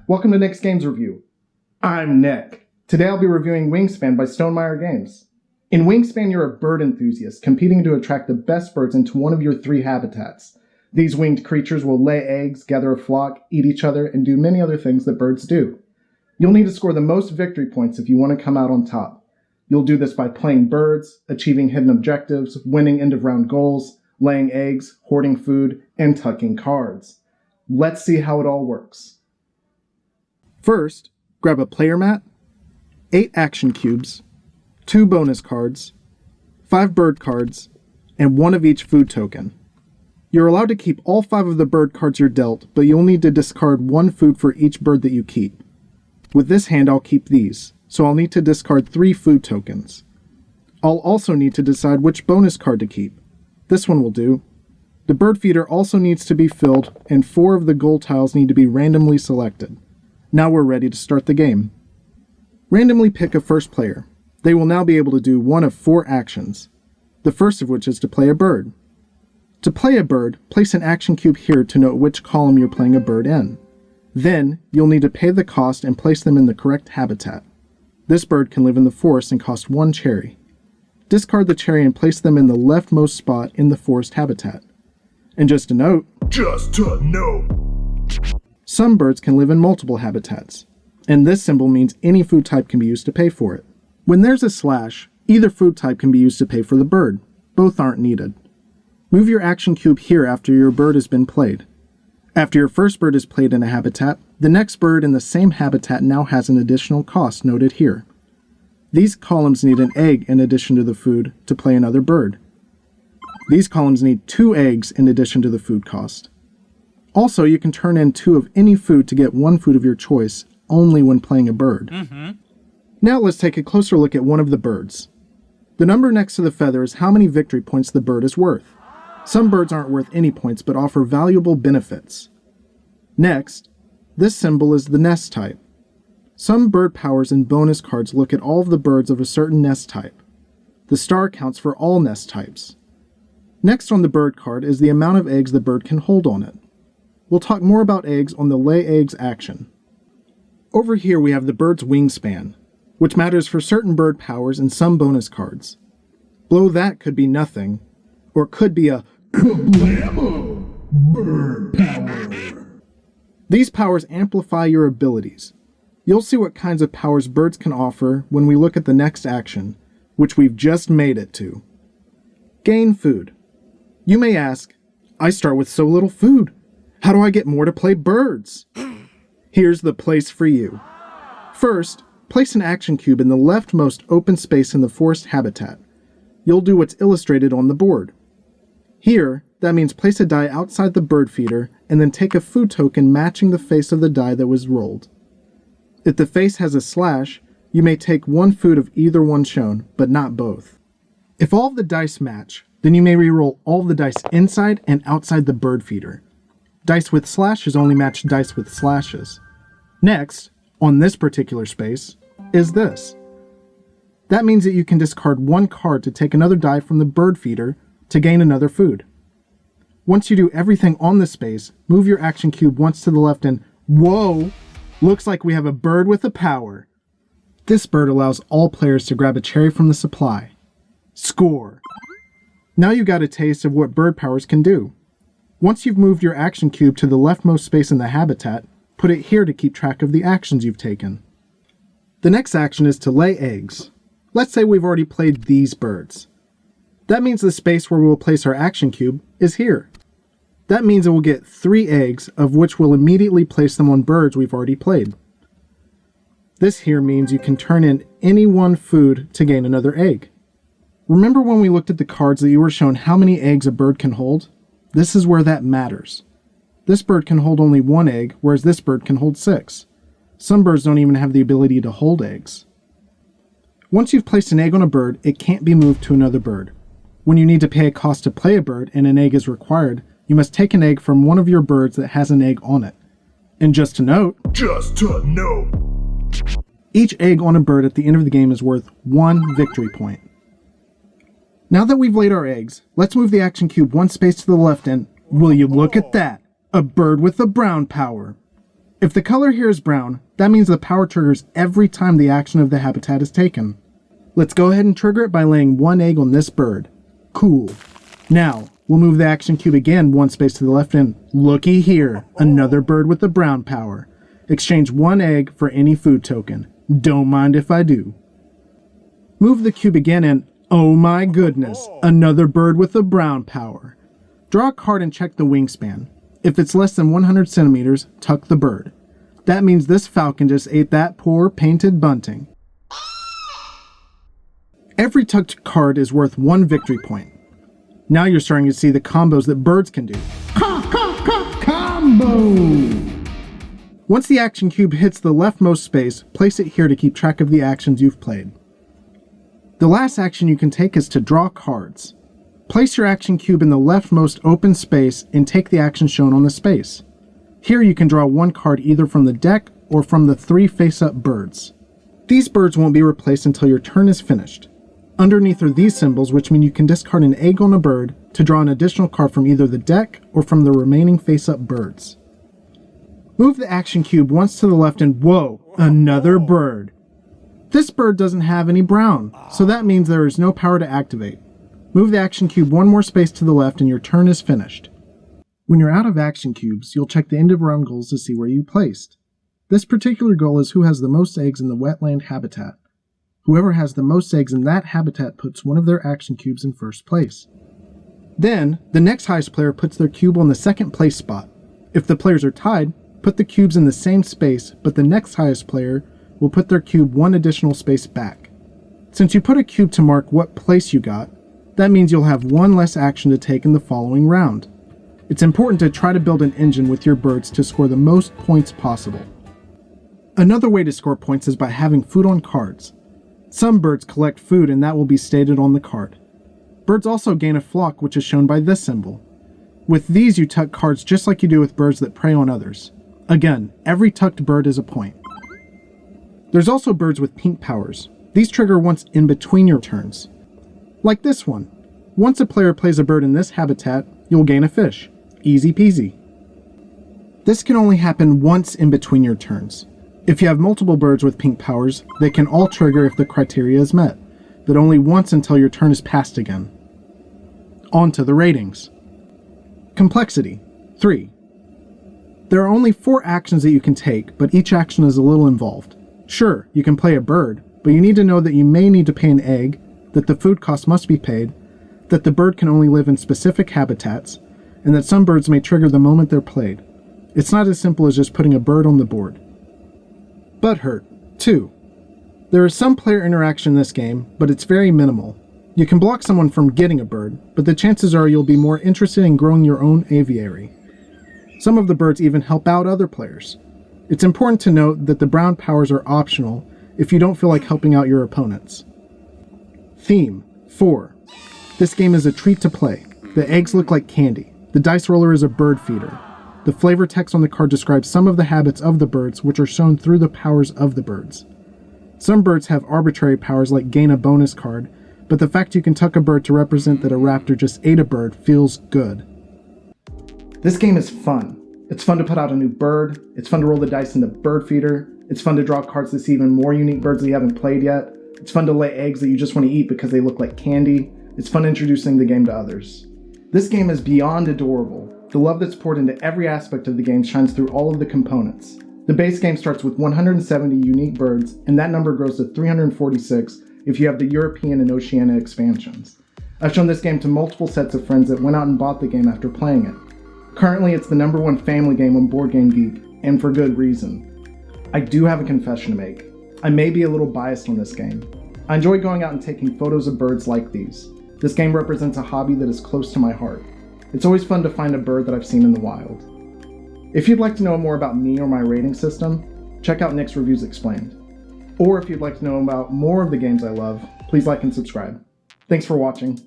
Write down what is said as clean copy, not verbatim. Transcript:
Welcome to Nick's Games Review. I'm Nick. Today I'll be reviewing Wingspan by Stonemaier Games. In Wingspan, you're a bird enthusiast competing to attract the best birds into one of your 3 habitats. These winged creatures will lay eggs, gather a flock, eat each other, and do many other things that birds do. You'll need to score the most victory points if you want to come out on top. You'll do this by playing birds, achieving hidden objectives, winning end-of-round goals, laying eggs, hoarding food, and tucking cards. Let's see how it all works. First, grab a player mat, 8 action cubes, 2 bonus cards, 5 bird cards, and 1 of each food token. You're allowed to keep all 5 of the bird cards you're dealt, but you'll need to discard 1 food for each bird that you keep. With this hand, I'll keep these, so I'll need to discard 3 food tokens. I'll also need to decide which bonus card to keep. This one will do. The bird feeder also needs to be filled, and 4 of the goal tiles need to be randomly selected. Now we're ready to start the game. Randomly pick a first player. They will now be able to do one of 4 actions, the first of which is to play a bird. To play a bird, place an action cube here to note which column you're playing a bird in. Then, you'll need to pay the cost and place them in the correct habitat. This bird can live in the forest and cost 1 cherry. Discard the cherry and place them in the leftmost spot in the forest habitat. And just a note, some birds can live in multiple habitats, and this symbol means any food type can be used to pay for it. When there's a slash, either food type can be used to pay for the bird. Both aren't needed. Move your action cube here after your bird has been played. After your first bird is played in a habitat, the next bird in the same habitat now has an additional cost noted here. These columns need an egg in addition to the food to play another bird. These columns need 2 eggs in addition to the food cost. Also, you can turn in 2 of any food to get 1 food of your choice, only when playing a bird. Now let's take a closer look at one of the birds. The number next to the feather is how many victory points the bird is worth. Some birds aren't worth any points, but offer valuable benefits. Next, this symbol is the nest type. Some bird powers and bonus cards look at all of the birds of a certain nest type. The star counts for all nest types. Next on the bird card is the amount of eggs the bird can hold on it. We'll talk more about eggs on the lay eggs action. Over here we have the bird's wingspan, which matters for certain bird powers and some bonus cards. Below that could be nothing, or it could be a kablamo bird power. These powers amplify your abilities. You'll see what kinds of powers birds can offer when we look at the next action, which we've just made it to. Gain food. You may ask, I start with so little food. How do I get more to play birds? Here's the place for you. First, place an action cube in the leftmost open space in the forest habitat. You'll do what's illustrated on the board. Here, that means place a die outside the bird feeder and then take a food token matching the face of the die that was rolled. If the face has a slash, you may take 1 food of either one shown, but not both. If all of the dice match, then you may re-roll all of the dice inside and outside the bird feeder. Dice with slashes only match dice with slashes. Next, on this particular space, is this. That means that you can discard 1 card to take another die from the bird feeder to gain another food. Once you do everything on the space, move your action cube once to the left and, whoa, looks like we have a bird with a power. This bird allows all players to grab a cherry from the supply. Score! Now you got a taste of what bird powers can do. Once you've moved your action cube to the leftmost space in the habitat, put it here to keep track of the actions you've taken. The next action is to lay eggs. Let's say we've already played these birds. That means the space where we will place our action cube is here. That means it will get 3 eggs, of which we'll immediately place them on birds we've already played. This here means you can turn in any 1 food to gain another egg. Remember when we looked at the cards that you were shown how many eggs a bird can hold? This is where that matters. This bird can hold only 1 egg, whereas this bird can hold 6. Some birds don't even have the ability to hold eggs. Once you've placed an egg on a bird, it can't be moved to another bird. When you need to pay a cost to play a bird and an egg is required, you must take an egg from one of your birds that has an egg on it. And just to note, each egg on a bird at the end of the game is worth 1 victory point. Now that we've laid our eggs, let's move the action cube 1 space to the left and, will you look at that? A bird with a brown power. If the color here is brown, that means the power triggers every time the action of the habitat is taken. Let's go ahead and trigger it by laying 1 egg on this bird. Cool. Now, we'll move the action cube again 1 space to the left and looky here, another bird with the brown power. Exchange 1 egg for any food token. Don't mind if I do. Move the cube again and oh my goodness, another bird with the brown power. Draw a card and check the wingspan. If it's less than 100 centimeters, tuck the bird. That means this falcon just ate that poor painted bunting. Every tucked card is worth 1 victory point. Now you're starting to see the combos that birds can do. Combo! Once the action cube hits the leftmost space, place it here to keep track of the actions you've played. The last action you can take is to draw cards. Place your action cube in the leftmost open space and take the action shown on the space. Here you can draw 1 card either from the deck or from the 3 face-up birds. These birds won't be replaced until your turn is finished. Underneath are these symbols, which mean you can discard an egg on a bird to draw an additional card from either the deck or from the remaining face-up birds. Move the action cube once to the left and whoa, another bird. This bird doesn't have any brown, so that means there is no power to activate. Move the action cube 1 more space to the left and your turn is finished. When you're out of action cubes, you'll check the end of round goals to see where you placed. This particular goal is who has the most eggs in the wetland habitat. Whoever has the most eggs in that habitat puts one of their action cubes in first place. Then, the next highest player puts their cube on the second place spot. If the players are tied, put the cubes in the same space, but the next highest player will put their cube 1 additional space back. Since you put a cube to mark what place you got, that means you'll have 1 less action to take in the following round. It's important to try to build an engine with your birds to score the most points possible. Another way to score points is by having food on cards. Some birds collect food and that will be stated on the card. Birds also gain a flock, which is shown by this symbol. With these you tuck cards just like you do with birds that prey on others. Again, every tucked bird is a point. There's also birds with pink powers. These trigger once in between your turns. Like this one. Once a player plays a bird in this habitat, you'll gain a fish. Easy peasy. This can only happen once in between your turns. If you have multiple birds with pink powers, they can all trigger if the criteria is met, but only once until your turn is passed again. On to the ratings. Complexity, 3. There are only 4 actions that you can take, but each action is a little involved. Sure, you can play a bird, but you need to know that you may need to pay an egg, that the food cost must be paid, that the bird can only live in specific habitats, and that some birds may trigger the moment they're played. It's not as simple as just putting a bird on the board. Butthurt, 2. There is some player interaction in this game, but it's very minimal. You can block someone from getting a bird, but the chances are you'll be more interested in growing your own aviary. Some of the birds even help out other players. It's important to note that the brown powers are optional if you don't feel like helping out your opponents. Theme, 4. This game is a treat to play. The eggs look like candy. The dice roller is a bird feeder. The flavor text on the card describes some of the habits of the birds, which are shown through the powers of the birds. Some birds have arbitrary powers like gain a bonus card, but the fact you can tuck a bird to represent that a raptor just ate a bird feels good. This game is fun. It's fun to put out a new bird, it's fun to roll the dice in the bird feeder, it's fun to draw cards to see even more unique birds that you haven't played yet, it's fun to lay eggs that you just want to eat because they look like candy, it's fun introducing the game to others. This game is beyond adorable. The love that's poured into every aspect of the game shines through all of the components. The base game starts with 170 unique birds, and that number grows to 346 if you have the European and Oceania expansions. I've shown this game to multiple sets of friends that went out and bought the game after playing it. Currently, it's the #1 family game on Board Game Geek, and for good reason. I do have a confession to make. I may be a little biased on this game. I enjoy going out and taking photos of birds like these. This game represents a hobby that is close to my heart. It's always fun to find a bird that I've seen in the wild. If you'd like to know more about me or my rating system, check out Nick's Reviews Explained. Or if you'd like to know about more of the games I love, please like and subscribe. Thanks for watching.